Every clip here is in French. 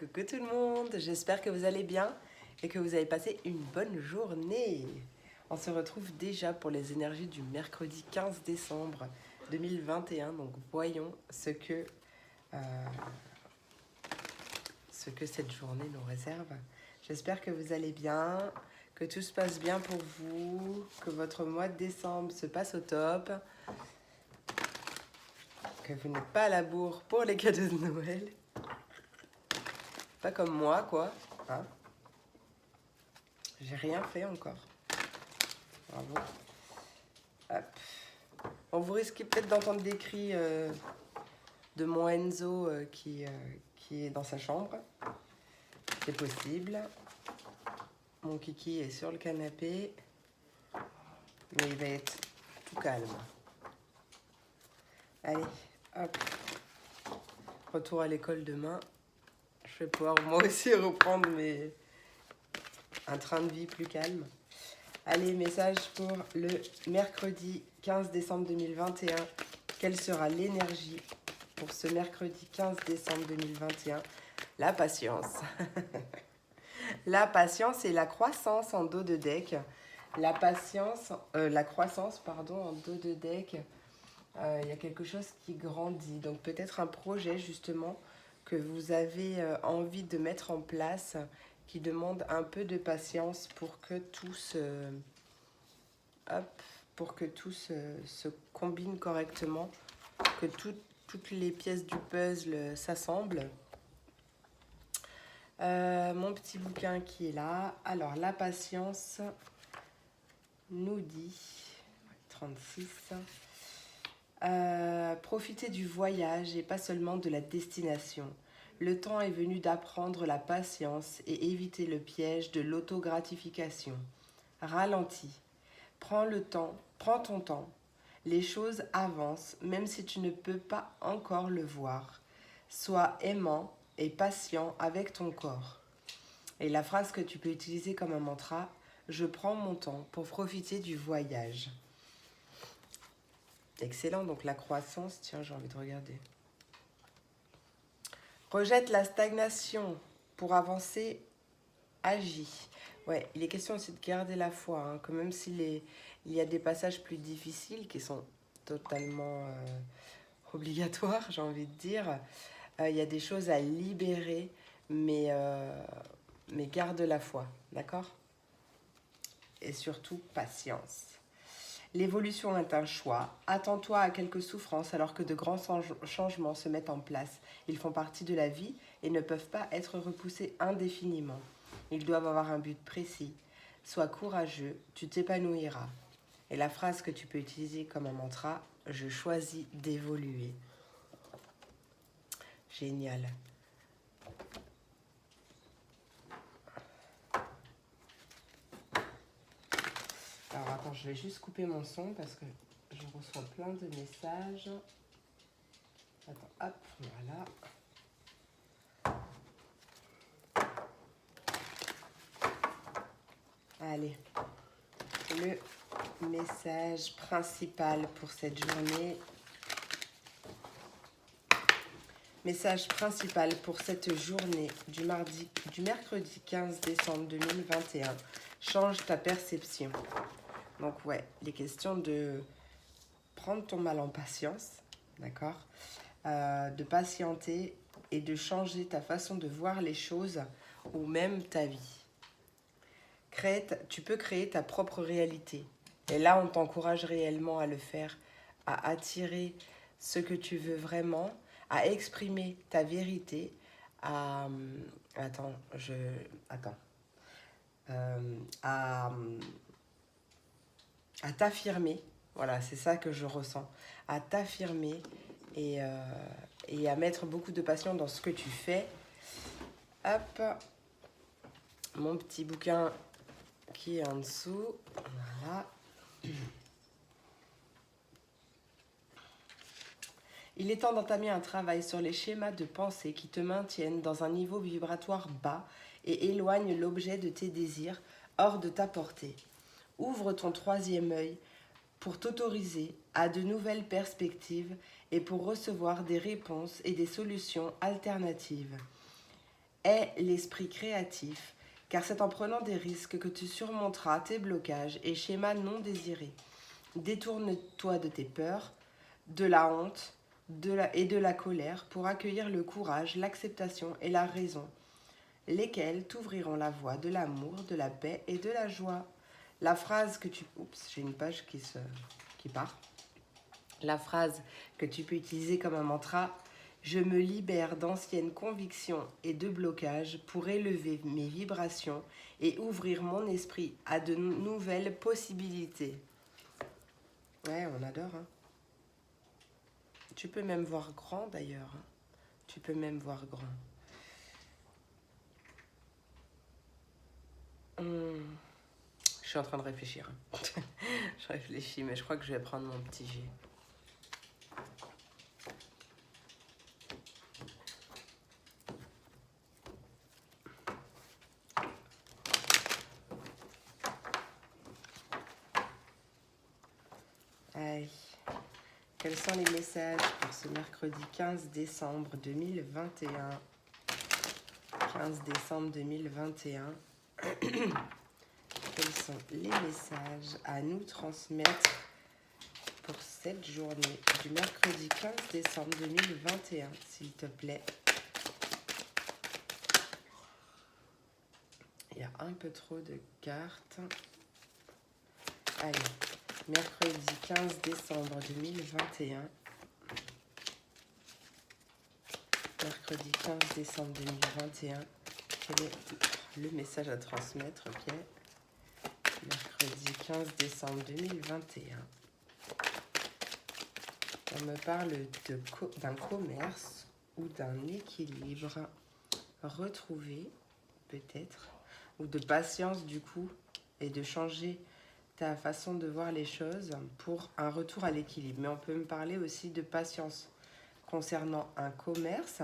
Coucou tout le monde, j'espère que vous allez bien et que vous avez passé une bonne journée. On se retrouve déjà pour les énergies du mercredi 15 décembre 2021. Donc voyons ce que cette journée nous réserve. J'espère que vous allez bien, que tout se passe bien pour vous, que votre mois de décembre se passe au top, que vous n'êtes pas à la bourre pour les cadeaux de Noël. Pas comme moi, quoi. Hein? J'ai rien fait encore. Bravo. Hop. Bon, vous risquez peut-être d'entendre des cris de mon Enzo qui est dans sa chambre. C'est possible. Mon kiki est sur le canapé. Mais il va être tout calme. Allez, hop. Retour à l'école demain. Je vais pouvoir moi aussi reprendre un train de vie plus calme. Allez, message pour le mercredi 15 décembre 2021. Quelle sera l'énergie pour ce mercredi 15 décembre 2021? La patience. La patience et la croissance en dos de deck. La croissance, pardon, en dos de deck. Il y a quelque chose qui grandit. Donc peut-être un projet justement que vous avez envie de mettre en place qui demande un peu de patience pour que tout se combine correctement, que toutes les pièces du puzzle s'assemblent. Mon petit bouquin qui est là. Alors, la patience nous dit, 36, profitez du voyage et pas seulement de la destination. Le temps est venu d'apprendre la patience et éviter le piège de l'autogratification. Ralentis. Prends ton temps. Les choses avancent, même si tu ne peux pas encore le voir. Sois aimant et patient avec ton corps. Et la phrase que tu peux utiliser comme un mantra, je prends mon temps pour profiter du voyage. Excellent, donc la croissance, tiens, j'ai envie de regarder. Rejette la stagnation pour avancer, agis. Ouais, il est question aussi de garder la foi, hein, que même s'il y a des passages plus difficiles qui sont totalement obligatoires, j'ai envie de dire, il y a des choses à libérer, mais garde la foi, d'accord? Et surtout, patience. L'évolution est un choix. Attends-toi à quelques souffrances alors que de grands changements se mettent en place. Ils font partie de la vie et ne peuvent pas être repoussés indéfiniment. Ils doivent avoir un but précis. Sois courageux, tu t'épanouiras. Et la phrase que tu peux utiliser comme un mantra, je choisis d'évoluer. Génial. Alors attends, je vais juste couper mon son parce que je reçois plein de messages. Attends, hop, voilà. Allez, le message principal pour cette journée. Message principal pour cette journée du mercredi 15 décembre 2021. Change ta perception. Donc ouais, il est question de prendre ton mal en patience, d'accord, de patienter et de changer ta façon de voir les choses ou même ta vie. Tu peux créer ta propre réalité. Et là, on t'encourage réellement à le faire, à attirer ce que tu veux vraiment, à exprimer ta vérité, à... Attends. À t'affirmer. Voilà, c'est ça que je ressens. À t'affirmer et à mettre beaucoup de passion dans ce que tu fais. Hop, mon petit bouquin qui est en dessous. Voilà. Il est temps d'entamer un travail sur les schémas de pensée qui te maintiennent dans un niveau vibratoire bas et éloignent l'objet de tes désirs hors de ta portée. Ouvre ton troisième œil pour t'autoriser à de nouvelles perspectives et pour recevoir des réponses et des solutions alternatives. est l'esprit créatif, car c'est en prenant des risques que tu surmonteras tes blocages et schémas non désirés. Détourne-toi de tes peurs, de la honte et de la colère pour accueillir le courage, l'acceptation et la raison, lesquels t'ouvriront la voie de l'amour, de la paix et de la joie. La phrase que tu... Oups, j'ai une page qui part. La phrase que tu peux utiliser comme un mantra: je me libère d'anciennes convictions et de blocages pour élever mes vibrations et ouvrir mon esprit à de nouvelles possibilités. Ouais, on adore, hein. Tu peux même voir grand d'ailleurs, hein. Tu peux même voir grand. Je suis en train de réfléchir. Je réfléchis, mais je crois que je vais prendre mon petit jet. Allez. Quels sont les messages pour ce mercredi 15 décembre 2021 ? 15 décembre 2021. Quels sont les messages à nous transmettre pour cette journée du mercredi 15 décembre 2021, s'il te plaît? Il y a un peu trop de cartes. Allez, mercredi 15 décembre 2021. Mercredi 15 décembre 2021. Quel est le message à transmettre? Ok. Mercredi 15 décembre 2021. On me parle d'un commerce ou d'un équilibre retrouvé, peut-être, ou de patience du coup, et de changer ta façon de voir les choses pour un retour à l'équilibre. Mais on peut me parler aussi de patience concernant un commerce.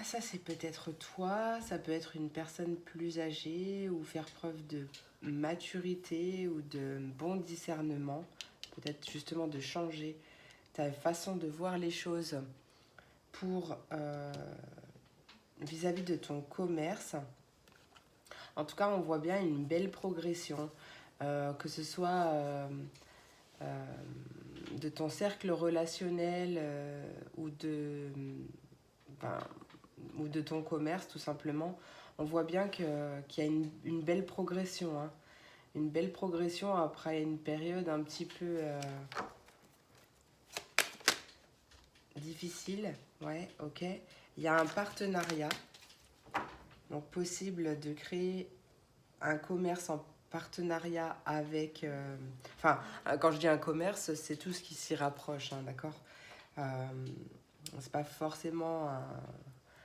Ça, c'est peut-être toi, ça peut être une personne plus âgée ou faire preuve de maturité ou de bon discernement. Peut-être justement de changer ta façon de voir les choses pour vis-à-vis de ton commerce. En tout cas, on voit bien une belle progression, que ce soit de ton cercle relationnel ou ou de ton commerce, tout simplement. On voit bien qu'il y a une belle progression, hein. Une belle progression après une période un petit peu difficile. Ouais, ok. Il y a un partenariat. Donc, possible de créer un commerce en partenariat avec... Enfin, quand je dis un commerce, c'est tout ce qui s'y rapproche, hein, d'accord. C'est pas forcément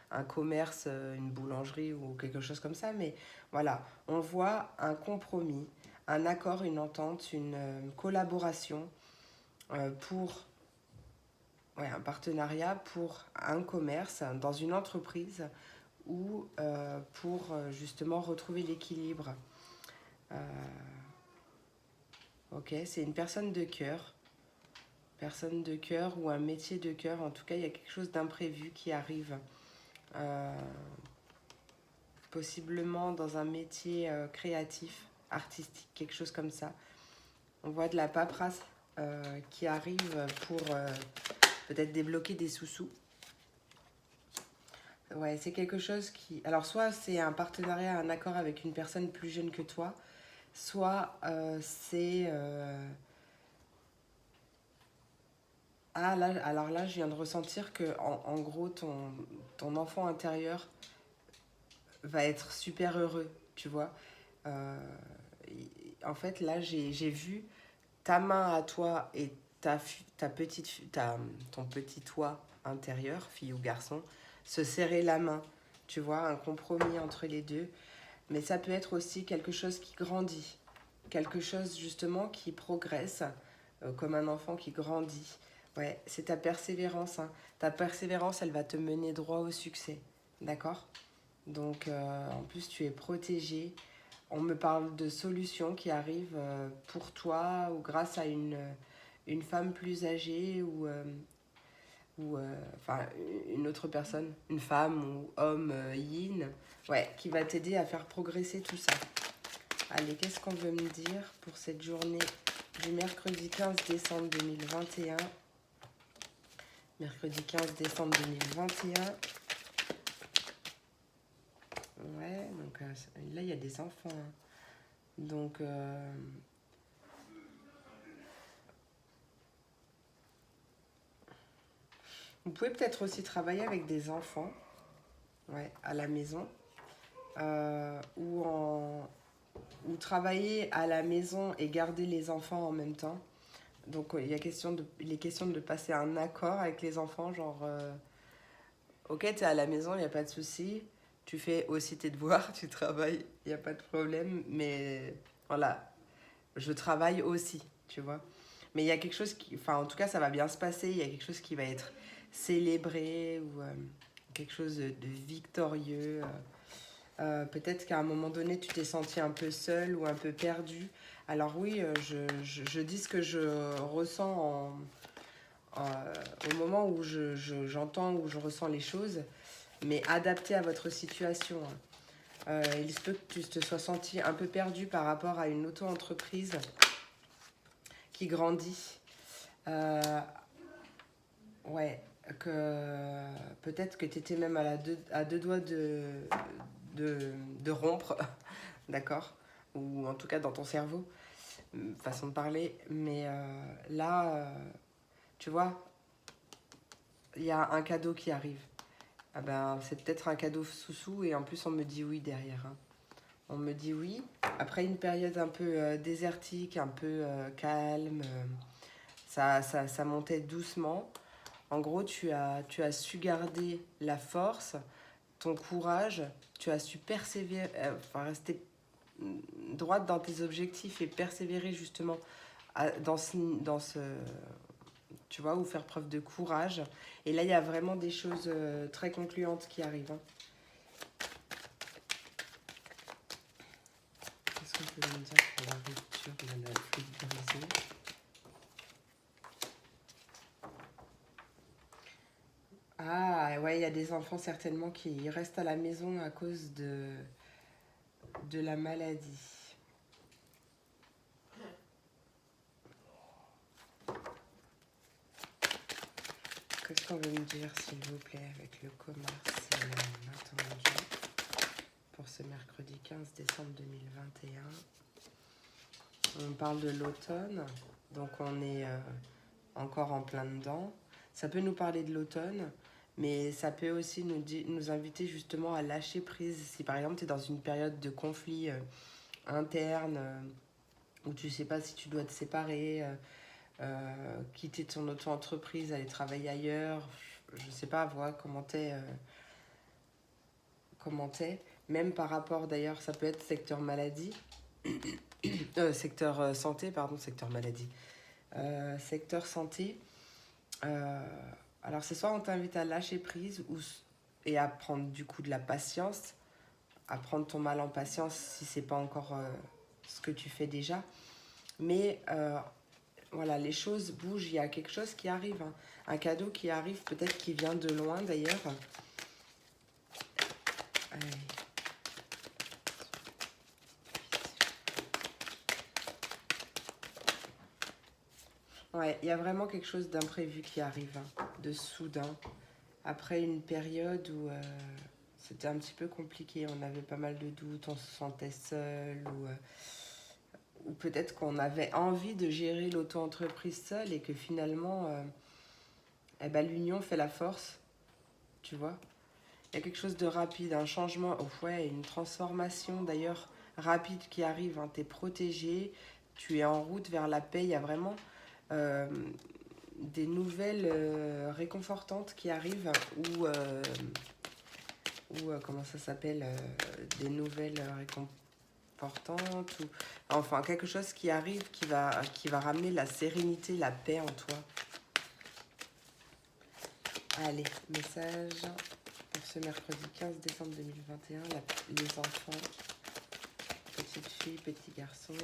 un commerce, une boulangerie ou quelque chose comme ça, mais voilà, on voit un compromis, un accord, une entente, une collaboration pour un partenariat pour un commerce dans une entreprise ou pour justement retrouver l'équilibre. Ok, c'est une personne de cœur ou un métier de cœur. En tout cas, il y a quelque chose d'imprévu qui arrive. Possiblement dans un métier créatif, artistique, quelque chose comme ça. On voit de la paperasse qui arrive pour peut-être débloquer des sous-sous. Ouais, c'est quelque chose qui... Alors, soit c'est un partenariat, un accord avec une personne plus jeune que toi, soit c'est... Ah, là, alors là, je viens de ressentir que, en gros, ton enfant intérieur va être super heureux, tu vois. Euh, En fait, là, j'ai vu ta main à toi et ton petit toi intérieur, fille ou garçon, se serrer la main. Tu vois, un compromis entre les deux. Mais ça peut être aussi quelque chose qui grandit. Quelque chose, justement, qui progresse, comme un enfant qui grandit. Ouais, c'est ta persévérance, hein. Ta persévérance, elle va te mener droit au succès. D'accord? Donc, en plus, tu es protégé. On me parle de solutions qui arrivent pour toi ou grâce à une femme plus âgée ou ou enfin une autre personne, une femme ou homme yin, ouais, qui va t'aider à faire progresser tout ça. Allez, qu'est-ce qu'on veut me dire pour cette journée du mercredi 15 décembre 2021? Mercredi 15 décembre 2021. Ouais, donc là, il y a des enfants. Hein. Donc, vous pouvez peut-être aussi travailler avec des enfants, ouais, à la maison, ou travailler à la maison et garder les enfants en même temps. Donc, il est question de passer un accord avec les enfants, genre, ok, tu es à la maison, il n'y a pas de souci, tu fais aussi tes devoirs, tu travailles, il n'y a pas de problème, mais voilà, je travaille aussi, tu vois. Mais il y a quelque chose qui, enfin, en tout cas, ça va bien se passer, il y a quelque chose qui va être célébré ou quelque chose de victorieux. Peut-être qu'à un moment donné, tu t'es senti un peu seul ou un peu perdu. Alors oui, je dis ce que je ressens au moment où j'entends ou je ressens les choses, mais adapté à votre situation. Il se peut que tu te sois senti un peu perdu par rapport à une auto-entreprise qui grandit. Ouais, que peut-être que tu étais même à deux doigts de rompre, d'accord? Ou en tout cas dans ton cerveau, façon de parler. Mais là, tu vois, il y a un cadeau qui arrive. Ah ben, c'est peut-être un cadeau sous-sous et en plus on me dit oui derrière. Hein. On me dit oui. Après une période un peu désertique, un peu calme, ça montait doucement. En gros, tu as su garder la force, ton courage, tu as su persévérer, enfin rester droite dans tes objectifs et persévérer justement dans ce, tu vois, ou faire preuve de courage. Et là, il y a vraiment des choses très concluantes qui arrivent. Hein. Qu'est-ce qu'on peut me dire pour la rupture de la fluide brisée? Ah, ouais, il y a des enfants certainement qui restent à la maison à cause de la maladie. Qu'est-ce qu'on veut me dire, s'il vous plaît, avec le commerce et l'inattendu pour ce mercredi 15 décembre 2021? On parle de l'automne, donc on est encore en plein dedans. Ça peut nous parler de l'automne, mais ça peut aussi nous inviter justement à lâcher prise. Si par exemple tu es dans une période de conflit interne, où tu sais pas si tu dois te séparer, quitter ton auto-entreprise, aller travailler ailleurs, je sais pas, voir comment t'es. Même par rapport d'ailleurs, ça peut être secteur maladie, secteur santé, pardon, secteur maladie. Secteur santé, euh, alors c'est soit on t'invite à lâcher prise et à prendre du coup de la patience, à prendre ton mal en patience si c'est pas encore ce que tu fais déjà. Mais voilà, les choses bougent, il y a quelque chose qui arrive. Hein. Un cadeau qui arrive, peut-être qui vient de loin d'ailleurs. Ouais, il y a vraiment quelque chose d'imprévu qui arrive, hein, de soudain. Après une période où c'était un petit peu compliqué, on avait pas mal de doutes, on se sentait seul, ou peut-être qu'on avait envie de gérer l'auto-entreprise seule et que finalement, eh ben, l'union fait la force, tu vois. Il y a quelque chose de rapide, un changement, oh ouais, une transformation d'ailleurs rapide qui arrive. Hein. Tu es protégé, tu es en route vers la paix. Il y a vraiment euh, des nouvelles réconfortantes qui arrivent ou comment ça s'appelle, des nouvelles réconfortantes ou enfin quelque chose qui arrive qui va ramener la sérénité, la paix en toi. Allez, message pour ce mercredi 15 décembre 2021, les enfants, petites filles, petits garçons.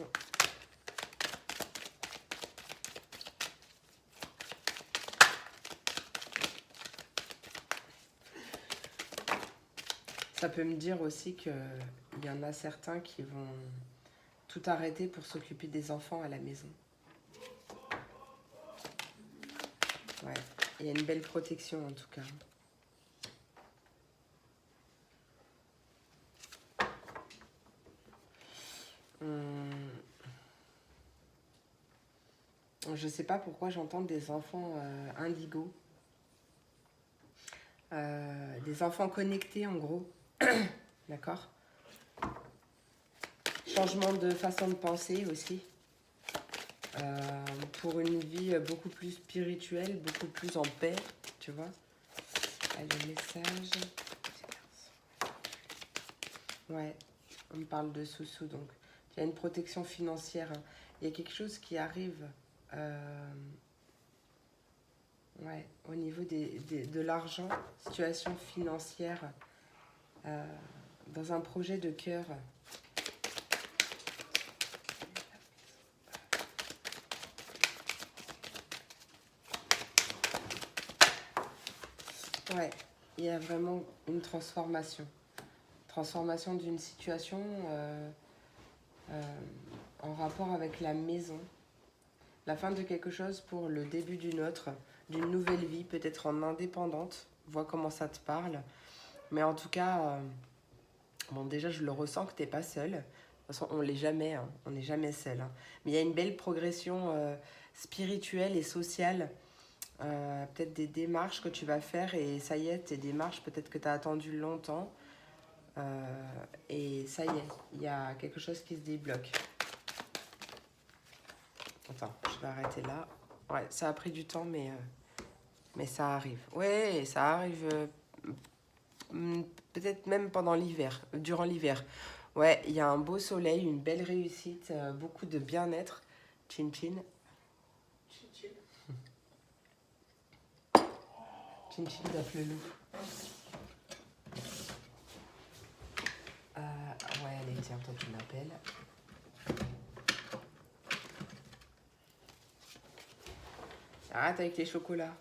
Ça peut me dire aussi qu'il y en a certains qui vont tout arrêter pour s'occuper des enfants à la maison. Ouais, il y a une belle protection en tout cas. Je sais pas pourquoi j'entends des enfants indigo. Des enfants connectés en gros. D'accord. Changement de façon de penser aussi. Pour une vie beaucoup plus spirituelle, beaucoup plus en paix, tu vois. Allez, message. Ouais, on me parle de sous-sous, donc il y a une protection financière. Hein. Il y a quelque chose qui arrive ouais, au niveau de l'argent, situation financière, dans un projet de cœur. Ouais, il y a vraiment une transformation. Transformation d'une situation en rapport avec la maison. La fin de quelque chose pour le début d'une autre, d'une nouvelle vie, peut-être en indépendante. Vois comment ça te parle. Mais en tout cas, bon, déjà, je le ressens que tu n'es pas seul. De toute façon, on l'est jamais, hein. On n'est jamais seul. Hein. Mais il y a une belle progression spirituelle et sociale. Peut-être des démarches que tu vas faire et ça y est, tes démarches, peut-être que tu as attendu longtemps. Et ça y est, il y a quelque chose qui se débloque. Attends, je vais arrêter là. Ouais, ça a pris du temps, mais ça arrive. Ouais, ça arrive peut-être même pendant l'hiver, durant l'hiver. Ouais, il y a un beau soleil, une belle réussite, beaucoup de bien-être. Chin chin. Chin chin d'Afflelou. Ouais, allez, tiens, toi tu m'appelles. Arrête avec les chocolats.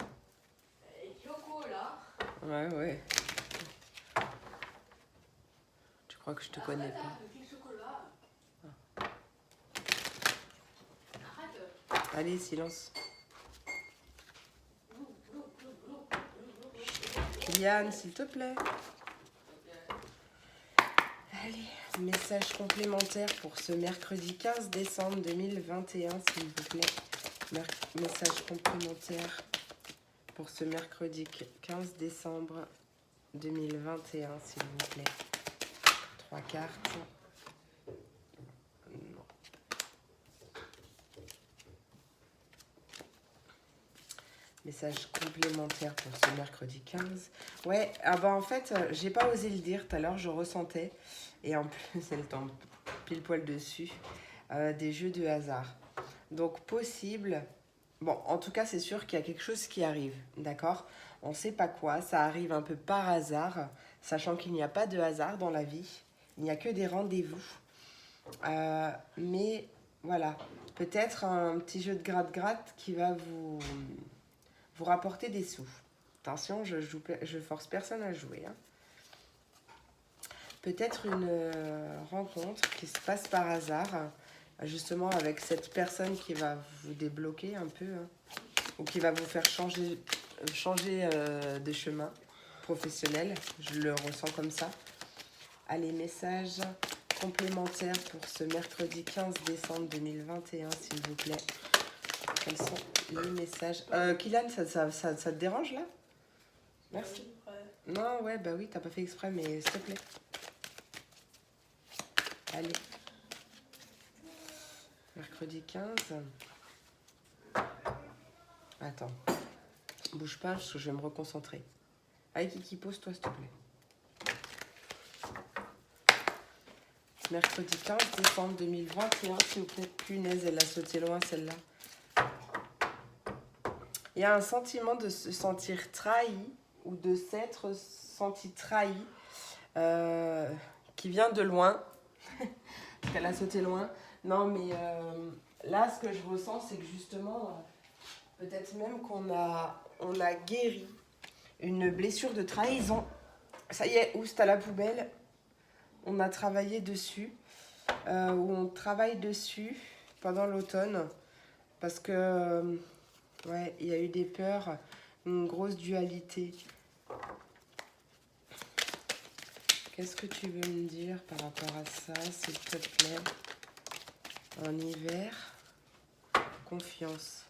Les chocolats? Ouais, ouais. Tu crois que je te connais pas? Avec les chocolats. Arrête. Allez, silence. Kylian, s'il te plaît. Allez, message complémentaire pour ce mercredi 15 décembre 2021, s'il vous plaît. Message complémentaire pour ce mercredi 15 décembre 2021, s'il vous plaît. 3 cartes. Non. Message complémentaire pour ce mercredi 15. Ouais, ah bah en fait, j'ai pas osé le dire tout à l'heure, je ressentais. Et en plus, elle tombe pile poil dessus. Des jeux de hasard. Donc, possible. Bon, en tout cas, c'est sûr qu'il y a quelque chose qui arrive. D'accord? On sait pas quoi. Ça arrive un peu par hasard. Sachant qu'il n'y a pas de hasard dans la vie. Il n'y a que des rendez-vous. Mais voilà. Peut-être un petit jeu de gratte-gratte qui va vous rapporter des sous. Attention, je force personne à jouer. Hein. Peut-être une rencontre qui se passe par hasard, justement avec cette personne qui va vous débloquer un peu, hein, ou qui va vous faire changer de chemin professionnel. Je le ressens comme ça. Allez, message complémentaire pour ce mercredi 15 décembre 2021, s'il vous plaît. Quels sont les messages Kylian, ça te dérange là? Merci. Non, ouais, bah oui, t'as pas fait exprès, mais s'il te plaît. Allez. Mercredi 15. Attends. Bouge pas, parce que je vais me reconcentrer. Allez, Kiki, pose-toi, s'il te plaît. Mercredi 15 décembre 2021, s'il vous plaît. Punaise, elle a sauté loin, celle-là. Il y a un sentiment de se sentir trahi ou de s'être senti trahi qui vient de loin. Parce qu'elle a sauté loin. Non, mais là, ce que je ressens, c'est que justement, peut-être même on a guéri une blessure de trahison. Ça y est, Oust à la poubelle. On a travaillé dessus. Ou on travaille dessus pendant l'automne. Parce que, ouais, il y a eu des peurs, une grosse dualité. Qu'est-ce que tu veux me dire par rapport à ça, s'il te plaît? En hiver, confiance.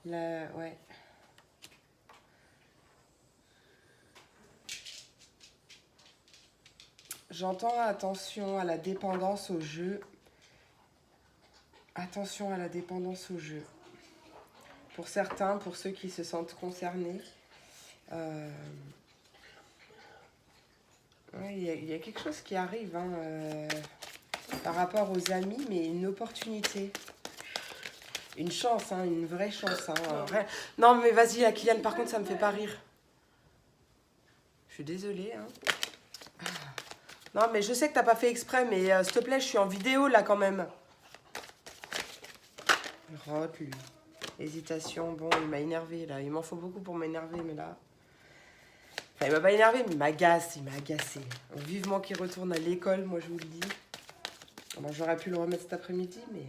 Là, ouais. J'entends attention à la dépendance au jeu. Attention à la dépendance au jeu. Pour certains, pour ceux qui se sentent concernés, ouais, il y a quelque chose qui arrive hein, par rapport aux amis, mais une opportunité. Une chance, hein, une vraie chance. Hein, non, mais vas-y, la Kylian, par contre, ça me fait pas rire. Je suis désolée. Hein. Non, mais je sais que t'as pas fait exprès, mais s'il te plaît, je suis en vidéo là quand même. Rote, lui. Hésitation, bon, il m'a énervé là. Il m'en faut beaucoup pour m'énerver, mais là. Enfin, il m'a pas énervé, mais il m'agace, il m'a agacé. Vivement qu'il retourne à l'école, moi je vous le dis. Bon, j'aurais pu le remettre cet après-midi, mais.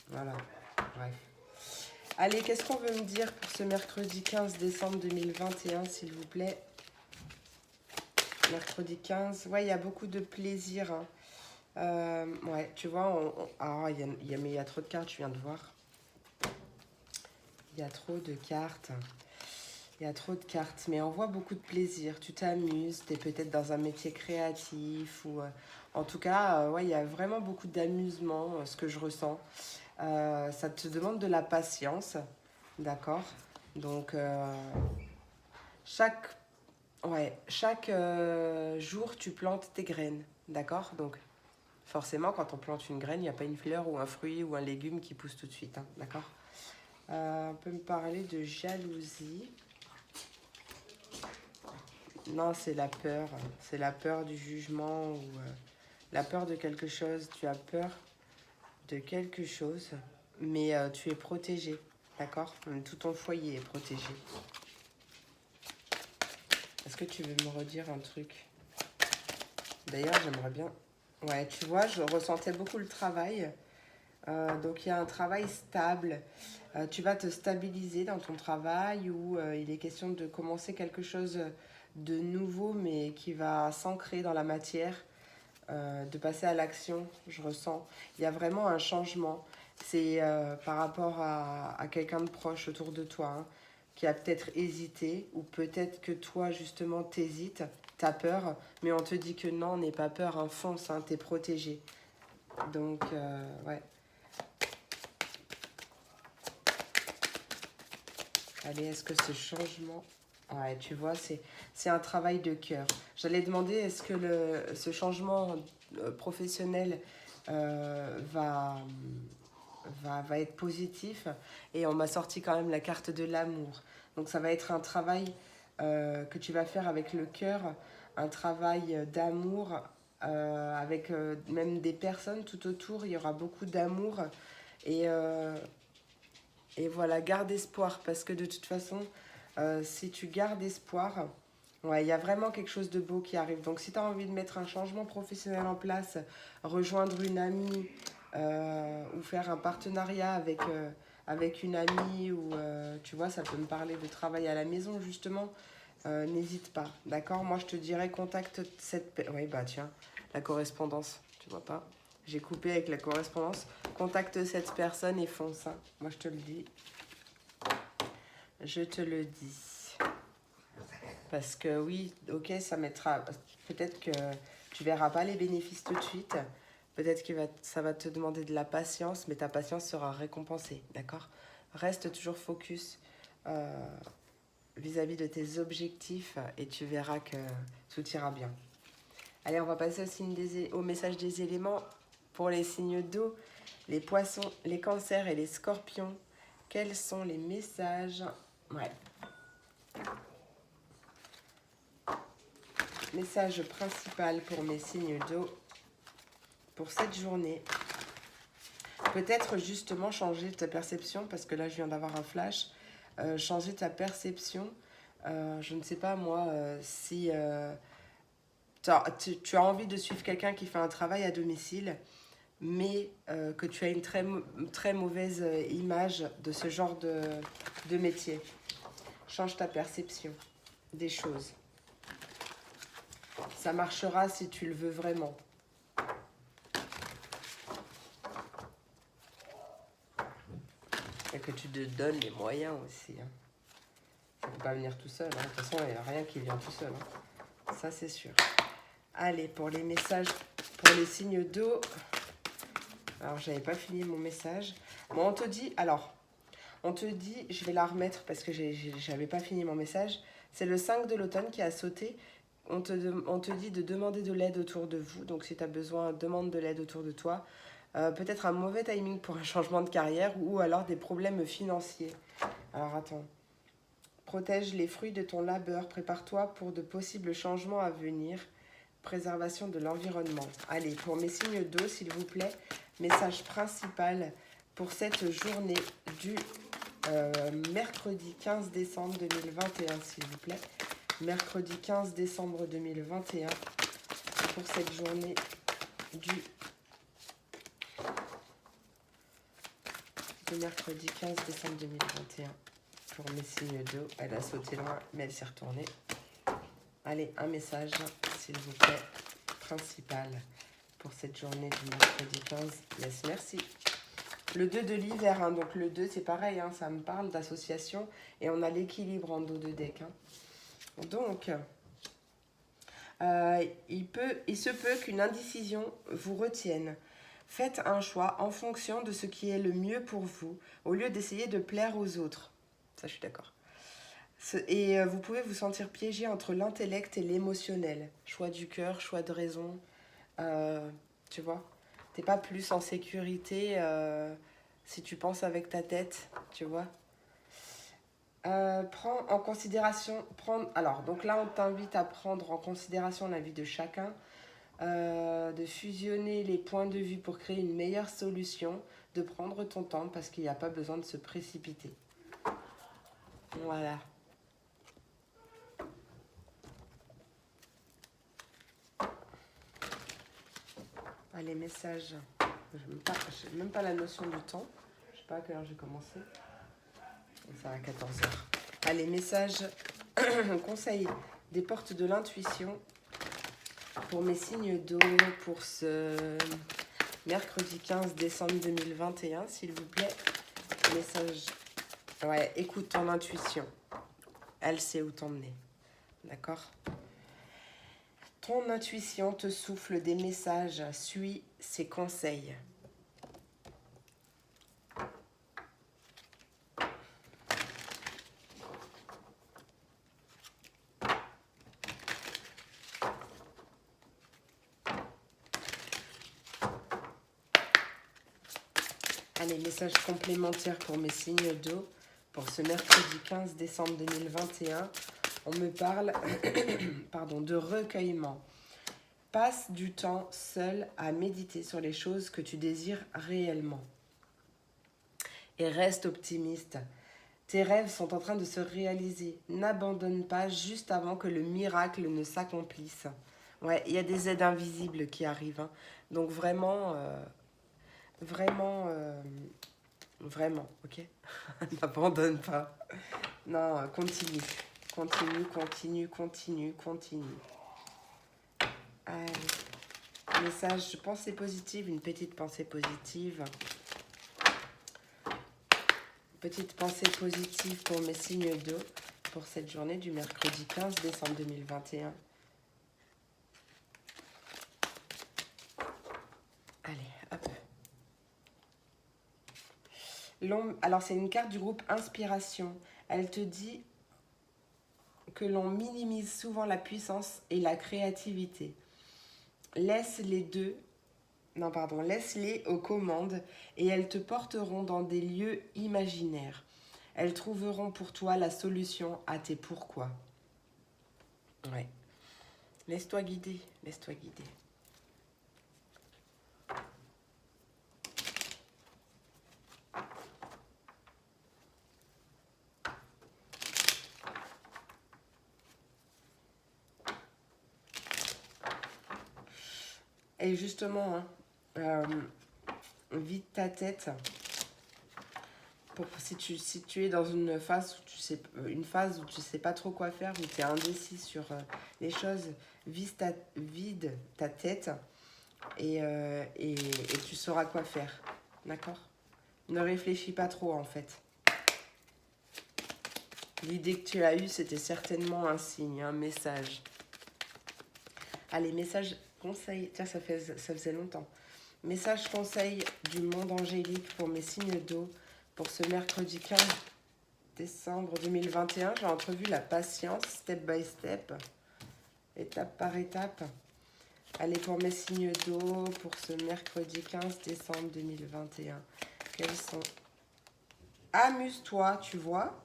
Voilà. Bref. Allez, qu'est-ce qu'on veut me dire pour ce mercredi 15 décembre 2021, s'il vous plaît? Mercredi 15. Ouais, il y a beaucoup de plaisir. Hein. Ouais, tu vois, ah, mais il y a trop de cartes, je viens de voir. Il y a trop de cartes. Il y a trop de cartes, mais on voit beaucoup de plaisir. Tu t'amuses, tu es peut-être dans un métier créatif. Ou, en tout cas, ouais, il y a vraiment beaucoup d'amusement, ce que je ressens. Ça te demande de la patience, d'accord? Donc, chaque jour, tu plantes tes graines, d'accord? Donc, forcément, quand on plante une graine, il n'y a pas une fleur ou un fruit ou un légume qui pousse tout de suite, hein, d'accord? On peut me parler de jalousie. Non, c'est la peur. C'est la peur du jugement ou la peur de quelque chose. Tu as peur de quelque chose, mais tu es protégé, d'accord? Tout ton foyer est protégé. Est-ce que tu veux me redire un truc? D'ailleurs, j'aimerais bien... Ouais, tu vois, je ressentais beaucoup le travail. Donc, il y a un travail stable. Tu vas te stabiliser dans ton travail ou il est question de commencer quelque chose de nouveau, mais qui va s'ancrer dans la matière, de passer à l'action, je ressens. Il y a vraiment un changement. C'est par rapport à quelqu'un de proche autour de toi, hein, qui a peut-être hésité, ou peut-être que toi, justement, t'hésites, t'as peur, mais on te dit que non, n'aie pas peur, hein, fonce, hein, t'es protégé. Donc, ouais. Allez, est-ce que ce changement... Ouais, tu vois, c'est un travail de cœur. J'allais demander, est-ce que ce changement professionnel va être positif? Et on m'a sorti quand même la carte de l'amour. Donc ça va être un travail que tu vas faire avec le cœur, un travail d'amour, avec même des personnes tout autour. Il y aura beaucoup d'amour. Et, et voilà, garde espoir, parce que de toute façon, si tu gardes espoir, ouais, il y a vraiment quelque chose de beau qui arrive. Donc si tu as envie de mettre un changement professionnel en place, rejoindre une amie ou faire un partenariat avec une amie, ou tu vois, ça peut me parler de travail à la maison justement, n'hésite pas, d'accord? Moi je te dirais contacte cette... Oui, bah tiens, la correspondance, tu vois pas? J'ai coupé avec la correspondance. Contacte cette personne et fonce. Hein. Moi, je te le dis. Je te le dis. Parce que oui, ok, ça mettra... Peut-être que tu verras pas les bénéfices tout de suite. Peut-être que ça va te demander de la patience, mais ta patience sera récompensée, d'accord? Reste toujours focus vis-à-vis de tes objectifs et tu verras que tout ira bien. Allez, on va passer au message des éléments. Pour les signes d'eau, les poissons, les cancers et les scorpions, quels sont les messages? Ouais. Message principal pour mes signes d'eau pour cette journée. Peut-être justement changer ta perception, parce que là je viens d'avoir un flash. Changer ta perception Je ne sais pas moi si tu as envie de suivre quelqu'un qui fait un travail à domicile, mais que tu as une très mauvaise image de ce genre de métier. Change ta perception des choses. Ça marchera si tu le veux vraiment. Et que tu te donnes les moyens aussi. Hein. Ça ne peut pas venir tout seul. Hein. De toute façon, il n'y a rien qui vient tout seul. Hein. Ça, c'est sûr. Allez, pour les messages, pour les signes d'eau. Alors, j'avais pas fini mon message. Bon, on te dit, je vais la remettre parce que j'avais pas fini mon message. C'est le 5 de l'automne qui a sauté. On te dit de demander de l'aide autour de vous. Donc, si tu as besoin, demande de l'aide autour de toi. Peut-être un mauvais timing pour un changement de carrière ou alors des problèmes financiers. Alors, attends. Protège les fruits de ton labeur. Prépare-toi pour de possibles changements à venir. Préservation de l'environnement. Allez, pour mes signes d'eau, s'il vous plaît, message principal pour cette journée du mercredi 15 décembre 2021, s'il vous plaît. Mercredi 15 décembre 2021, pour cette journée du mercredi 15 décembre 2021. Pour mes signes d'eau, elle a sauté loin, mais elle s'est retournée. Allez, un message, s'il vous plaît, principal pour cette journée du mercredi 15. Yes, merci. Le 2 de l'hiver, hein, donc le 2, c'est pareil, hein, ça me parle d'association et on a l'équilibre en dos de deck. Hein. Donc, il se peut qu'une indécision vous retienne. Faites un choix en fonction de ce qui est le mieux pour vous, au lieu d'essayer de plaire aux autres. Ça, je suis d'accord. Et vous pouvez vous sentir piégé entre l'intellect et l'émotionnel. Choix du cœur, choix de raison. Tu vois, t'es pas plus en sécurité si tu penses avec ta tête, tu vois. Prends en considération... Alors, donc là, on t'invite à prendre en considération l'avis de chacun, de fusionner les points de vue pour créer une meilleure solution, de prendre ton temps parce qu'il n'y a pas besoin de se précipiter. Voilà. Ah, les messages. Je n'ai même pas la notion du temps. Je ne sais pas à quelle heure j'ai commencé. Ça va à 14h. Allez, messages. Conseil des portes de l'intuition pour mes signes d'eau pour ce mercredi 15 décembre 2021, s'il vous plaît. Message. Ouais, écoute ton intuition. Elle sait où t'emmener. D'accord ? Ton intuition te souffle des messages. Suis ses conseils. Allez, message complémentaire pour mes signes d'eau. Pour ce mercredi 15 décembre 2021, on me parle de recueillement. Passe du temps seul à méditer sur les choses que tu désires réellement. Et reste optimiste. Tes rêves sont en train de se réaliser. N'abandonne pas juste avant que le miracle ne s'accomplisse. Ouais, il y a des aides invisibles qui arrivent. Hein. Donc vraiment, vraiment, ok. N'abandonne pas. Non, continue. Continue. Allez. Message, pensée positive, une petite pensée positive. Petite pensée positive pour mes signes d'eau pour cette journée du mercredi 15 décembre 2021. Allez, hop. Alors, c'est une carte du groupe Inspiration. Elle te dit que l'on minimise souvent la puissance et la créativité. Laisse-les aux commandes et elles te porteront dans des lieux imaginaires. Elles trouveront pour toi la solution à tes pourquoi. Ouais. Laisse-toi guider. Et justement, hein, vide ta tête. Si tu es dans une phase où tu sais pas trop quoi faire, où tu es indécis sur les choses, vide ta tête et tu sauras quoi faire. D'accord? Ne réfléchis pas trop en fait. L'idée que tu as eue, c'était certainement un signe, un message. Allez, message conseil. Tiens, ça faisait longtemps. Message conseil du monde angélique pour mes signes d'eau pour ce mercredi 15 décembre 2021. J'ai entrevu la patience, step by step, étape par étape. Allez, pour mes signes d'eau pour ce mercredi 15 décembre 2021. Quels sont... Amuse-toi, tu vois.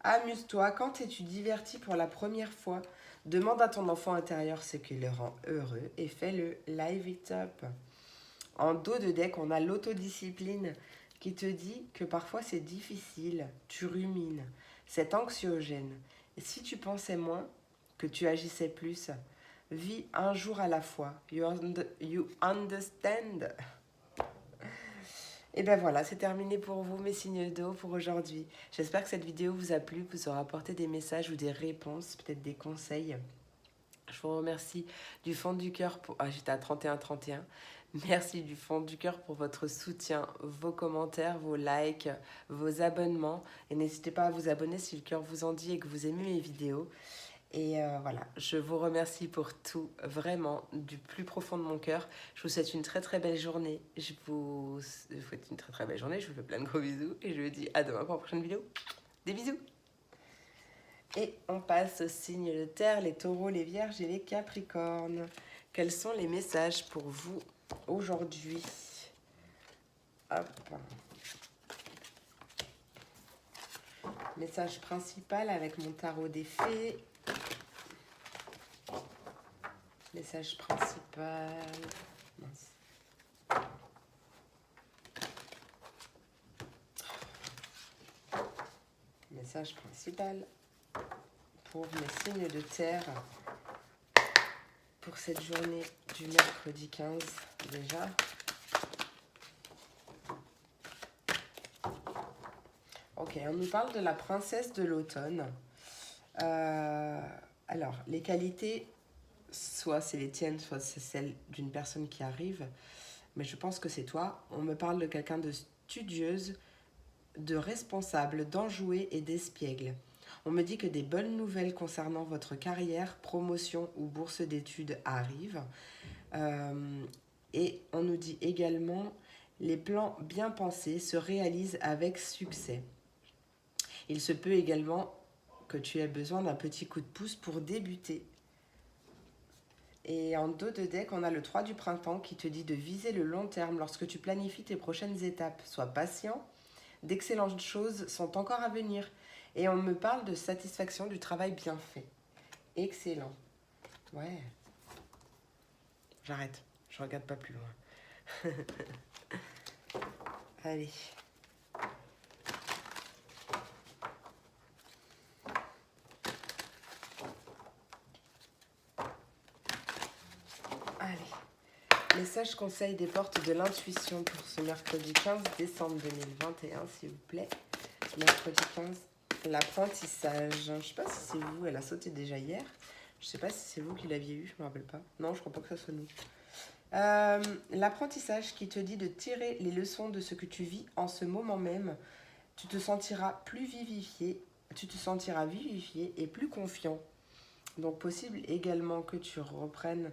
Amuse-toi. Quand tu divertis pour la première fois, demande à ton enfant intérieur ce qui le rend heureux et fais-le. Live it up. En dos de deck, on a l'autodiscipline qui te dit que parfois c'est difficile, tu rumines, c'est anxiogène. Et si tu pensais moins, que tu agissais plus, vis un jour à la fois. You understand? Et ben voilà, c'est terminé pour vous, mes signes d'eau, pour aujourd'hui. J'espère que cette vidéo vous a plu, vous aura apporté des messages ou des réponses, peut-être des conseils. Je vous remercie du fond du cœur pour... Ah, j'étais à 31-31. Merci du fond du cœur pour votre soutien, vos commentaires, vos likes, vos abonnements. Et n'hésitez pas à vous abonner si le cœur vous en dit et que vous aimez mes vidéos. Et voilà, je vous remercie pour tout, vraiment, du plus profond de mon cœur. Je vous souhaite une très très belle journée. Je vous souhaite une très très belle journée. Je vous fais plein de gros bisous. Et je vous dis à demain pour la prochaine vidéo. Des bisous! Et on passe aux signes de terre, les taureaux, les vierges et les capricornes. Quels sont les messages pour vous aujourd'hui? Hop. Message principal avec mon tarot des fées. Message principal. Mince. Message principal pour mes signes de terre pour cette journée du mercredi 15 déjà. Ok, on nous parle de la princesse de l'automne. Alors, les qualités, soit c'est les tiennes, soit c'est celles d'une personne qui arrive. Mais je pense que c'est toi. On me parle de quelqu'un de studieuse, de responsable, d'enjoué et d'espiègle. On me dit que des bonnes nouvelles concernant votre carrière, promotion ou bourse d'études arrivent. Et on nous dit également, les plans bien pensés se réalisent avec succès. Il se peut également que tu aies besoin d'un petit coup de pouce pour débuter. Et en dos de deck, on a le 3 du printemps qui te dit de viser le long terme lorsque tu planifies tes prochaines étapes. Sois patient, d'excellentes choses sont encore à venir. Et on me parle de satisfaction du travail bien fait. Excellent. Ouais. J'arrête, je regarde pas plus loin. Allez. Message conseil des portes de l'intuition pour ce mercredi 15 décembre 2021, s'il vous plaît. Mercredi 15, l'apprentissage. Je ne sais pas si c'est vous, elle a sauté déjà hier. Je ne sais pas si c'est vous qui l'aviez eu, je ne me rappelle pas. Non, je ne crois pas que ça soit nous. L'apprentissage qui te dit de tirer les leçons de ce que tu vis en ce moment même. Tu te sentiras vivifié et plus confiant. Donc possible également que tu reprennes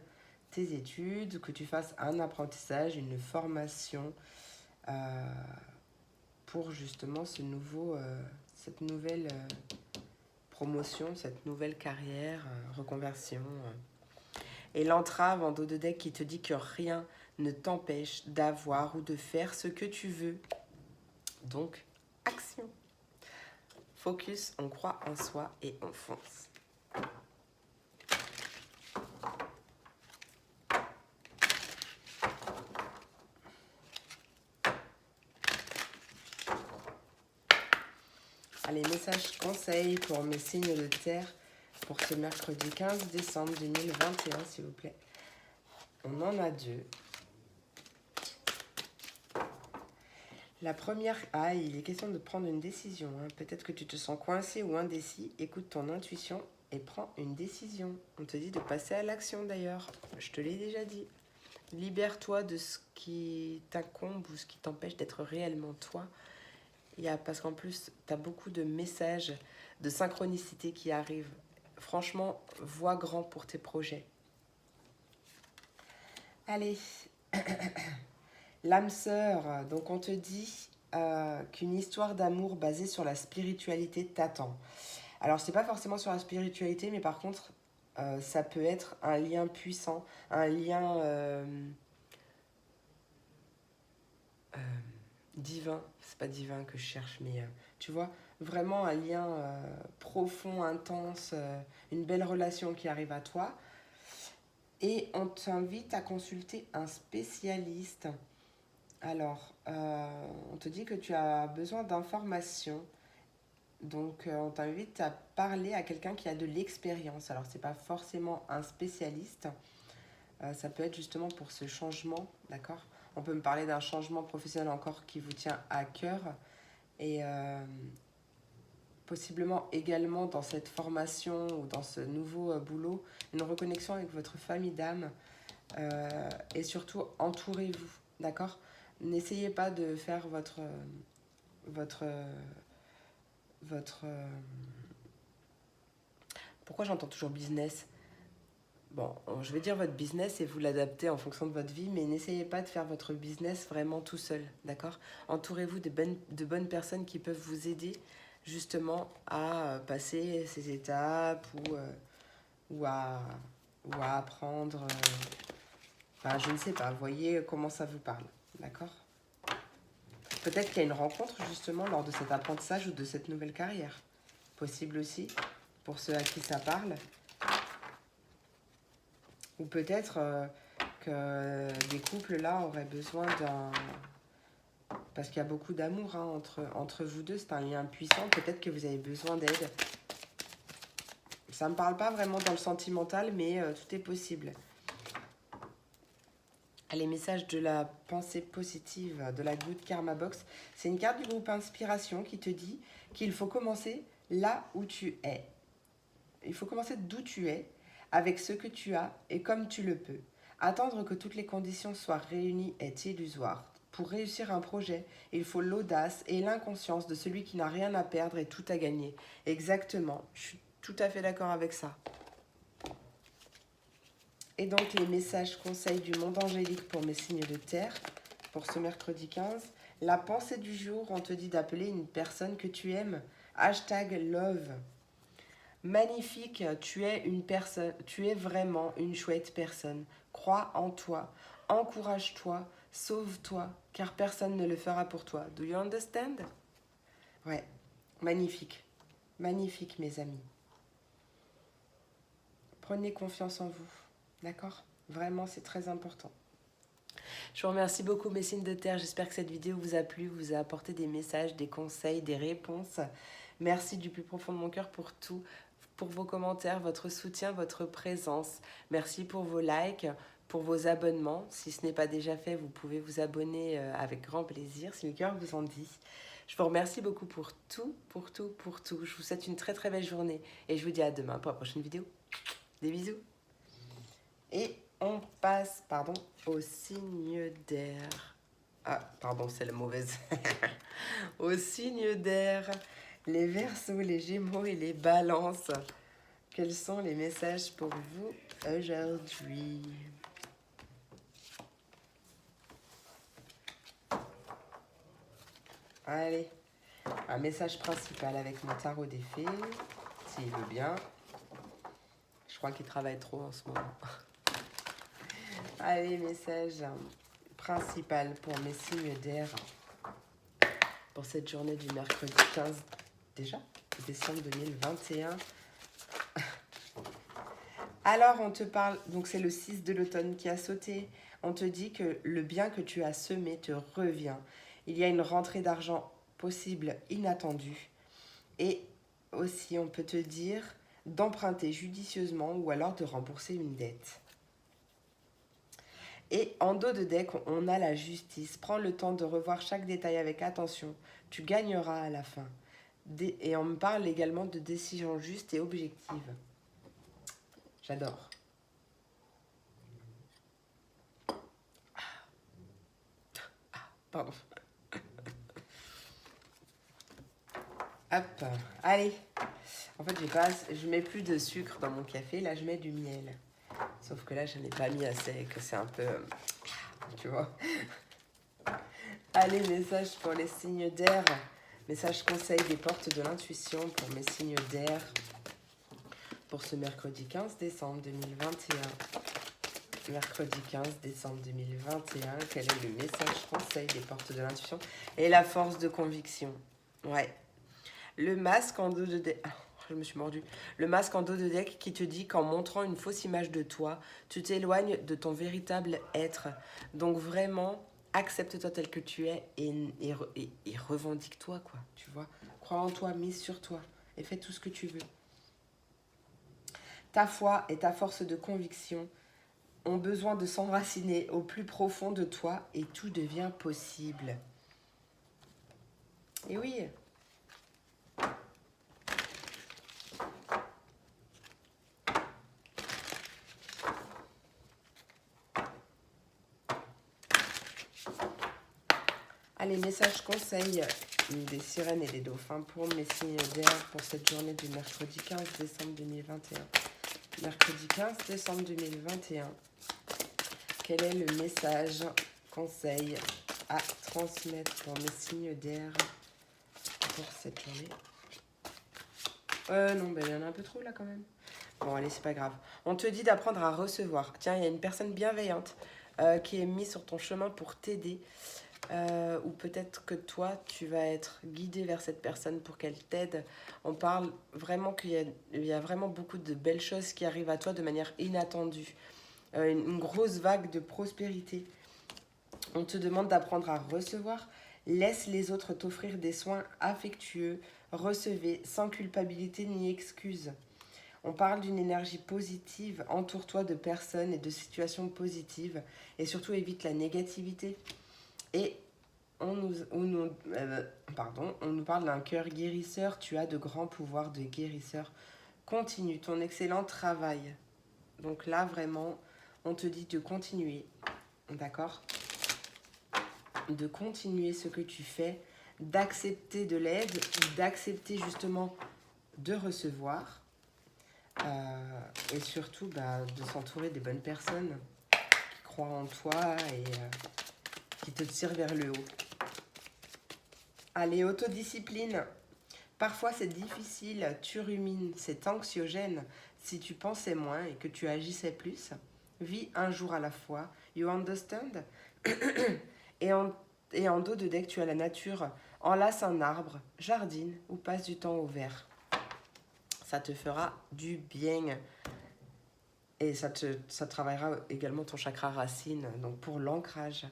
tes études, que tu fasses un apprentissage, une formation pour justement cette nouvelle promotion, cette nouvelle carrière, reconversion. Et l'entrave en dos de deck qui te dit que rien ne t'empêche d'avoir ou de faire ce que tu veux. Donc, action. Focus, on croit en soi et on fonce. Allez, message conseil pour mes signes de terre pour ce mercredi 15 décembre 2021, s'il vous plaît. On en a deux. La première, il est question de prendre une décision. Hein. Peut-être que tu te sens coincé ou indécis. Écoute ton intuition et prends une décision. On te dit de passer à l'action d'ailleurs. Je te l'ai déjà dit. Libère-toi de ce qui t'incombe ou ce qui t'empêche d'être réellement toi. Parce qu'en plus, tu as beaucoup de messages de synchronicité qui arrivent. Franchement, vois grand pour tes projets. Allez, l'âme sœur, donc on te dit qu'une histoire d'amour basée sur la spiritualité t'attend. Alors, c'est pas forcément sur la spiritualité, mais par contre, ça peut être un lien puissant, un lien divin. C'est pas divin que je cherche, mais tu vois, vraiment un lien profond, intense, une belle relation qui arrive à toi. Et on t'invite à consulter un spécialiste. Alors, on te dit que tu as besoin d'informations. Donc, on t'invite à parler à quelqu'un qui a de l'expérience. Alors, ce n'est pas forcément un spécialiste. Ça peut être justement pour ce changement, d'accord? On peut me parler d'un changement professionnel encore qui vous tient à cœur. Et possiblement également dans cette formation ou dans ce nouveau boulot, une reconnexion avec votre famille d'âme. Et surtout, entourez-vous, d'accord? N'essayez pas de faire votre Pourquoi j'entends toujours business? Bon, je vais dire votre business et vous l'adaptez en fonction de votre vie, mais n'essayez pas de faire votre business vraiment tout seul, d'accord? Entourez-vous de bonnes personnes qui peuvent vous aider justement à passer ces étapes ou à apprendre. Enfin, je ne sais pas, voyez comment ça vous parle, d'accord? Peut-être qu'il y a une rencontre justement lors de cet apprentissage ou de cette nouvelle carrière. Possible aussi, pour ceux à qui ça parle. Ou peut-être que des couples là auraient besoin d'un... Parce qu'il y a beaucoup d'amour hein, entre vous deux, c'est un lien puissant. Peut-être que vous avez besoin d'aide. Ça ne me parle pas vraiment dans le sentimental, mais tout est possible. Les messages de la pensée positive de la Good Karma Box, c'est une carte du groupe Inspiration qui te dit qu'il faut commencer là où tu es. Il faut commencer d'où tu es, avec ce que tu as et comme tu le peux. Attendre que toutes les conditions soient réunies est illusoire. Pour réussir un projet, il faut l'audace et l'inconscience de celui qui n'a rien à perdre et tout à gagner. Exactement, je suis tout à fait d'accord avec ça. Et donc les messages conseils du monde angélique pour mes signes de terre, pour ce mercredi 15. La pensée du jour, on te dit d'appeler une personne que tu aimes. #love. Magnifique, tu es une personne, tu es vraiment une chouette personne. Crois en toi, encourage-toi, sauve-toi, car personne ne le fera pour toi. Do you understand? Ouais, magnifique. Magnifique, mes amis. Prenez confiance en vous, d'accord? Vraiment, c'est très important. Je vous remercie beaucoup, mes signes de terre. J'espère que cette vidéo vous a plu, vous a apporté des messages, des conseils, des réponses. Merci du plus profond de mon cœur pour tout, pour vos commentaires, votre soutien, votre présence. Merci pour vos likes, pour vos abonnements. Si ce n'est pas déjà fait, vous pouvez vous abonner avec grand plaisir, si le cœur vous en dit. Je vous remercie beaucoup pour tout, pour tout, pour tout. Je vous souhaite une très très belle journée et je vous dis à demain pour la prochaine vidéo. Des bisous. Et on passe, au signe d'air. Ah, pardon, c'est la mauvaise. Au signe d'air. Les Verseaux, les Gémeaux et les Balances. Quels sont les messages pour vous aujourd'hui? Allez, un message principal avec mon tarot des fées, s'il veut bien. Je crois qu'il travaille trop en ce moment. Allez, message principal pour mes signes d'air pour cette journée du mercredi 15 déjà décembre 2021. Alors, on te parle, donc c'est le 6 de l'automne qui a sauté. On te dit que le bien que tu as semé te revient. Il y a une rentrée d'argent possible, inattendue. Et aussi, on peut te dire d'emprunter judicieusement ou alors de rembourser une dette. Et en dos de deck, on a la justice. Prends le temps de revoir chaque détail avec attention. Tu gagneras à la fin. Et on me parle également de décisions justes et objectives. J'adore. Pardon. Hop, allez. En fait, je mets plus de sucre dans mon café. Là, je mets du miel. Sauf que là, je n'ai pas mis assez, que c'est un peu... Tu vois. Allez, message pour les signes d'air. Message conseil des portes de l'intuition pour mes signes d'air. Pour ce mercredi 15 décembre 2021. Mercredi 15 décembre 2021. Quel est le message conseil des portes de l'intuition? Et la force de conviction. Ouais. Le masque en dos de deck. Je me suis mordu. Le masque en dos de deck qui te dit qu'en montrant une fausse image de toi, tu t'éloignes de ton véritable être. Donc vraiment, accepte-toi tel que tu es et revendique-toi, quoi. Tu vois, crois en toi, mise sur toi et fais tout ce que tu veux. Ta foi et ta force de conviction ont besoin de s'enraciner au plus profond de toi et tout devient possible. Et oui. Allez, message conseil des sirènes et des dauphins pour mes signes d'air pour cette journée du mercredi 15 décembre 2021. Mercredi 15 décembre 2021. Quel est le message conseil à transmettre pour mes signes d'air pour cette journée? Non, il y en a un peu trop là quand même. Bon, allez, c'est pas grave. On te dit d'apprendre à recevoir. Tiens, il y a une personne bienveillante qui est mise sur ton chemin pour t'aider. Ou peut-être que toi, tu vas être guidé vers cette personne pour qu'elle t'aide. On parle vraiment qu'il y a vraiment beaucoup de belles choses qui arrivent à toi de manière inattendue. Une grosse vague de prospérité. On te demande d'apprendre à recevoir. Laisse les autres t'offrir des soins affectueux. Recevez sans culpabilité ni excuse. On parle d'une énergie positive. Entoure-toi de personnes et de situations positives. Et surtout, évite la négativité. Et on nous parle d'un cœur guérisseur. Tu as de grands pouvoirs de guérisseur. Continue ton excellent travail. Donc là, vraiment, on te dit de continuer. D'accord ? De continuer ce que tu fais, d'accepter de l'aide, d'accepter justement de recevoir. Et surtout, de s'entourer des bonnes personnes qui croient en toi et qui te tirent vers le haut. Allez, autodiscipline. Parfois, c'est difficile, tu rumines, c'est anxiogène. Si tu pensais moins et que tu agissais plus, vis un jour à la fois. You understand? et en dos de deck, tu as la nature. Enlace un arbre, jardine ou passe du temps au vert. Ça te fera du bien. Et ça travaillera également ton chakra racine, donc pour l'ancrage.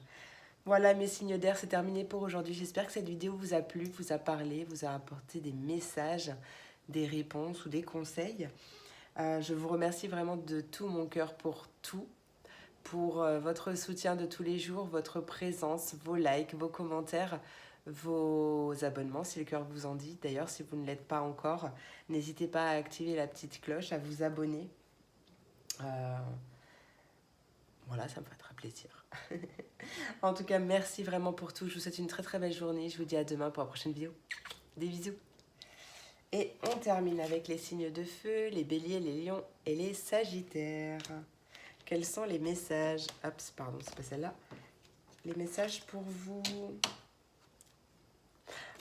Voilà, mes signes d'air, c'est terminé pour aujourd'hui. J'espère que cette vidéo vous a plu, vous a parlé, vous a apporté des messages, des réponses ou des conseils. Je vous remercie vraiment de tout mon cœur pour tout, pour votre soutien de tous les jours, votre présence, vos likes, vos commentaires, vos abonnements, si le cœur vous en dit. D'ailleurs, si vous ne l'êtes pas encore, n'hésitez pas à activer la petite cloche, à vous abonner. Voilà, ça me fait très plaisir. En tout cas, merci vraiment pour tout. Je vous souhaite une très très belle journée. Je vous dis à demain pour la prochaine vidéo. Des bisous. Et on termine avec les signes de feu, les béliers, les lions et les sagittaires. Quels sont les messages? Hop, pardon, c'est pas celle-là. Les messages pour vous.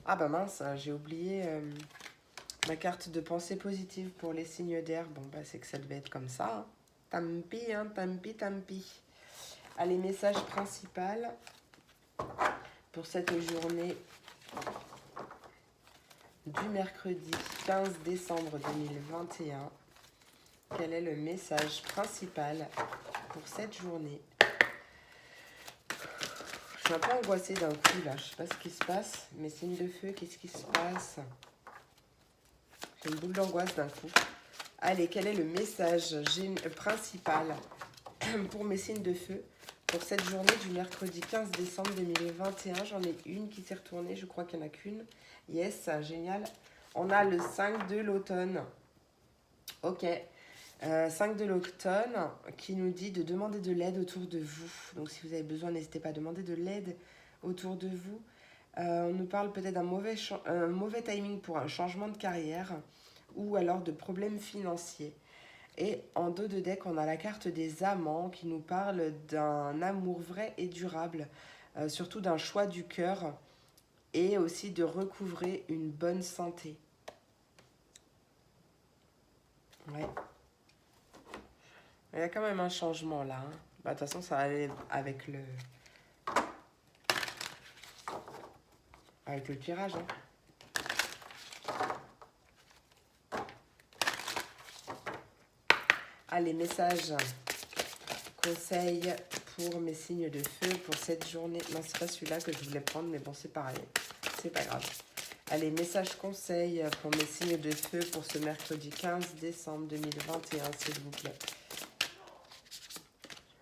Ah bah mince, j'ai oublié ma carte de pensée positive pour les signes d'air. Bon bah c'est que ça devait être comme ça. Hein. Tant pis, tant pis. Allez, message principal pour cette journée du mercredi 15 décembre 2021. Quel est le message principal pour cette journée? Je suis un peu angoissée d'un coup là, je sais pas ce qui se passe. Mes signes de feu, qu'est-ce qui se passe? J'ai une boule d'angoisse d'un coup. Allez, quel est le message principal pour mes signes de feu pour cette journée du mercredi 15 décembre 2021. J'en ai une qui s'est retournée, je crois qu'il n'y en a qu'une. Yes, génial. On a le 5 de l'automne. Ok. 5 de l'automne qui nous dit de demander de l'aide autour de vous. Donc si vous avez besoin, n'hésitez pas à demander de l'aide autour de vous. On nous parle peut-être d'un mauvais timing pour un changement de carrière ou alors de problèmes financiers. Et en dos de deck, on a la carte des amants qui nous parle d'un amour vrai et durable, surtout d'un choix du cœur et aussi de recouvrer une bonne santé. Ouais. Il y a quand même un changement là. Hein. Bah, de toute façon, ça va aller avec le tirage. Hein. Allez, messages, conseils pour mes signes de feu pour cette journée. Non, c'est pas celui-là que je voulais prendre, mais bon, c'est pareil. C'est pas grave. Allez, messages, conseils pour mes signes de feu pour ce mercredi 15 décembre 2021, s'il vous plaît.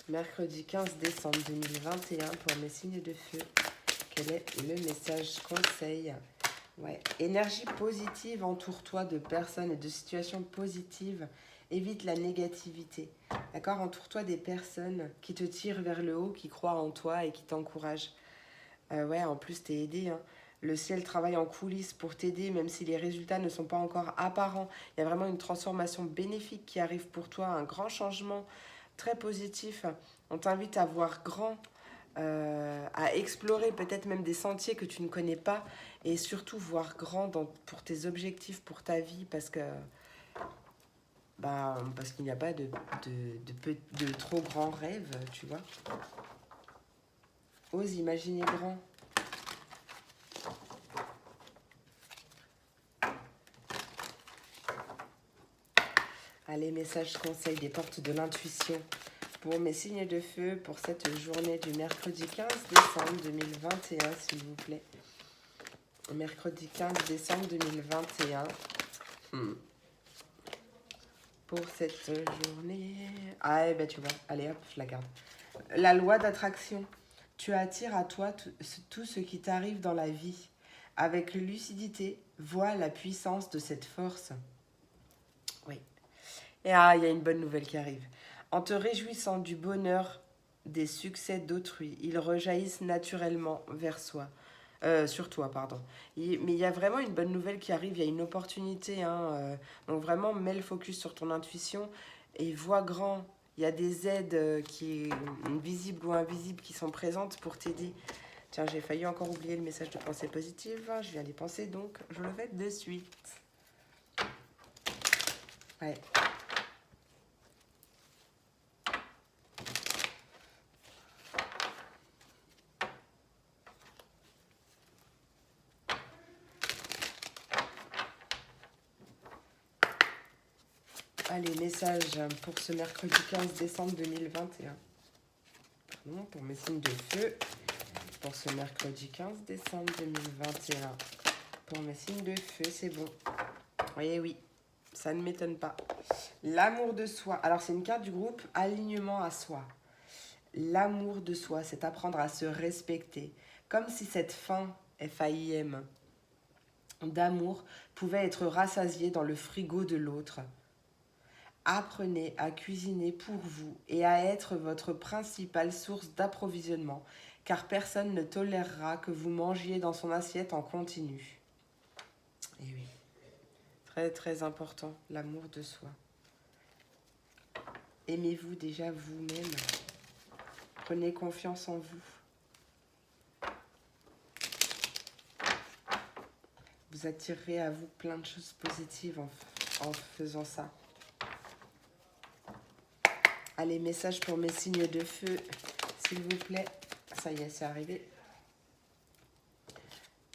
Mercredi 15 décembre 2021 pour mes signes de feu. Quel est le message conseil? Ouais. Énergie positive, entoure-toi de personnes et de situations positives. Évite la négativité. D'accord? Entoure-toi des personnes qui te tirent vers le haut, qui croient en toi et qui t'encouragent. Ouais, en plus, t'es aidé. Hein. Le ciel travaille en coulisses pour t'aider, même si les résultats ne sont pas encore apparents. Il y a vraiment une transformation bénéfique qui arrive pour toi, un grand changement très positif. On t'invite à voir grand, à explorer peut-être même des sentiers que tu ne connais pas et surtout voir grand pour tes objectifs, pour ta vie, parce qu'il n'y a pas de trop grands rêves, tu vois. Ose imaginer grand. Allez, message conseil des portes de l'intuition pour mes signes de feu pour cette journée du mercredi 15 décembre 2021, s'il vous plaît. Mercredi 15 décembre 2021. Pour cette journée. Ah, eh ben tu vois, allez hop, je la garde. La loi d'attraction. Tu attires à toi tout ce qui t'arrive dans la vie. Avec lucidité, vois la puissance de cette force. Oui. Et il y a une bonne nouvelle qui arrive. En te réjouissant du bonheur des succès d'autrui, ils rejaillissent naturellement vers soi. Sur toi, pardon. Mais il y a vraiment une bonne nouvelle qui arrive, il y a une opportunité. Hein, donc vraiment, mets le focus sur ton intuition et vois grand. Il y a des aides visibles ou invisibles qui sont présentes pour t'aider. Tiens, j'ai failli encore oublier le message de pensée positive. Je viens d'y penser, donc je le fais de suite. Ouais. Allez, message pour ce mercredi 15 décembre 2021. Pardon, pour mes signes de feu. Pour ce mercredi 15 décembre 2021. Pour mes signes de feu, c'est bon. Oui, ça ne m'étonne pas. L'amour de soi. Alors, c'est une carte du groupe Alignement à soi. L'amour de soi, c'est apprendre à se respecter. Comme si cette fin, F-A-I-M, d'amour pouvait être rassasiée dans le frigo de l'autre. Apprenez à cuisiner pour vous et à être votre principale source d'approvisionnement, car personne ne tolérera que vous mangiez dans son assiette en continu. Et oui, très très important, l'amour de soi. Aimez-vous déjà vous-même. Prenez confiance en vous. Vous attirerez à vous plein de choses positives en faisant ça. Allez, message pour mes signes de feu, s'il vous plaît. Ça y est, c'est arrivé.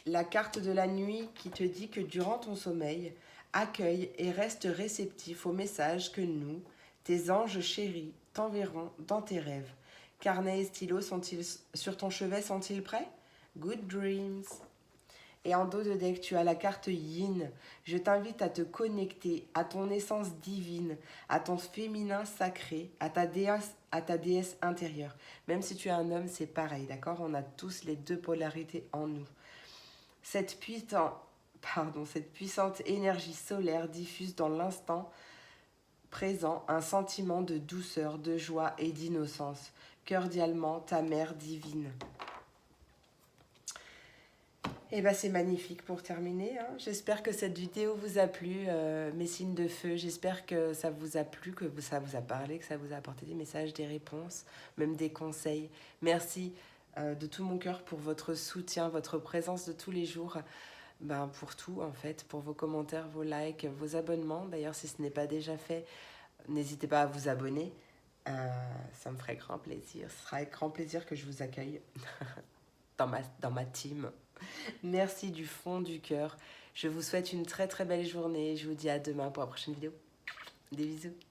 La carte de la nuit qui te dit que durant ton sommeil, accueille et reste réceptif aux messages que nous, tes anges chéris, t'enverront dans tes rêves. Carnet et stylo sur ton chevet sont-ils prêts? Good dreams. Et en dos de deck, tu as la carte Yin. Je t'invite à te connecter à ton essence divine, à ton féminin sacré, à ta déesse intérieure. Même si tu es un homme, c'est pareil, d'accord? On a tous les deux polarités en nous. Cette puissante énergie solaire diffuse dans l'instant présent un sentiment de douceur, de joie et d'innocence. Cordialement, ta mère divine. Et bah c'est magnifique pour terminer. Hein. J'espère que cette vidéo vous a plu, mes signes de feu. J'espère que ça vous a plu, que ça vous a parlé, que ça vous a apporté des messages, des réponses, même des conseils. Merci de tout mon cœur pour votre soutien, votre présence de tous les jours. Ben, pour tout en fait, pour vos commentaires, vos likes, vos abonnements. D'ailleurs, si ce n'est pas déjà fait, n'hésitez pas à vous abonner. Ça me ferait grand plaisir. Ce sera avec grand plaisir que je vous accueille dans ma team. Merci du fond du cœur. Je vous souhaite une très très belle journée. Je vous dis à demain pour la prochaine vidéo. Des bisous.